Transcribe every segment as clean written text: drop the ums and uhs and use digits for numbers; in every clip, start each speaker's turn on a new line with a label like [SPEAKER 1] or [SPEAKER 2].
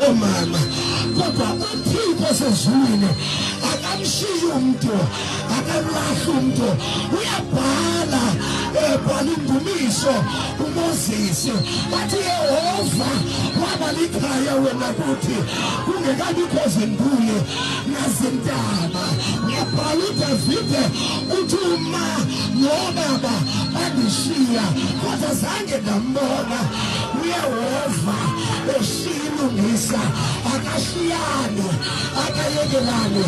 [SPEAKER 1] omama kodwa uThixo sezulwini akamshiyi umuntu akamlahli umuntu uyabhala ebhala indumiso uMoses bathi Yehova waba likhaya wena kuthi kungekabikho zinduli nazintaba uyabhala uDavide uthi uma nobaba bandishiya kodwa zange ndambona uYehova eshilungisa akashiyane akayekelane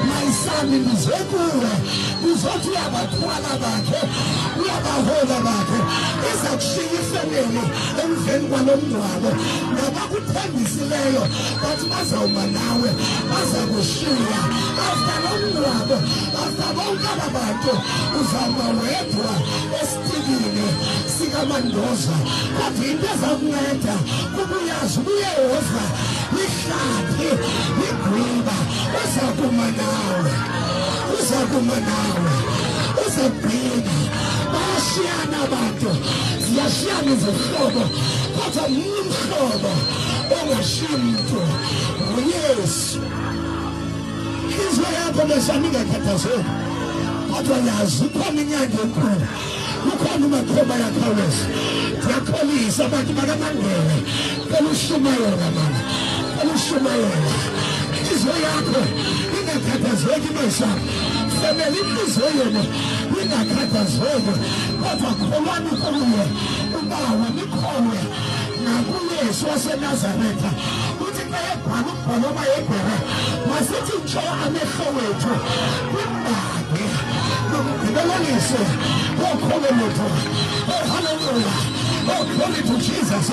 [SPEAKER 1] mayisami ngizekuwe uzothi uyabathwala bakhe uyabahola bakhe izakushiya ifemeli emveni kwalomngcwabo nabakuthembisileyo bathi bazawuma nawe bazakushiya after lomngcwabo after bonke aba bantu uzawuma wedwa esitibini sikaMandoza kodwa into ezakunceda kubuyazi uYehova lihlathi ligwiba uzakuma nawe uzagcina bayashiyana abantu ziyashiyana izihlobo kodwa umhlobo ongashiyi muntu nguYesu inhliziyo yakho lesami ingakhathazeki kodwa yazi ukhona inyanga enkulu ukhona umakhoba yakhawuleza ndiyakholisa abantu bakaMangele phela ushumayela mama phela ushumayela inhliziyo yakho ingakhathazeki mayisami femeli inhliziyo yena ingakhathazeki kodwa kholwani kuye ubawe nikholwe nakuYesu waseNazaretha uthi xa ebhala ukubhaloma yebhere masithi ntsho amehlo wethu kwimbali nomgqibelelise okholo lwethu haleluya oh glory to Jesus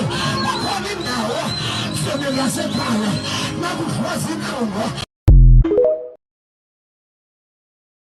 [SPEAKER 1] akhona indawo femeli yasekhaya nakudlwaza inqondo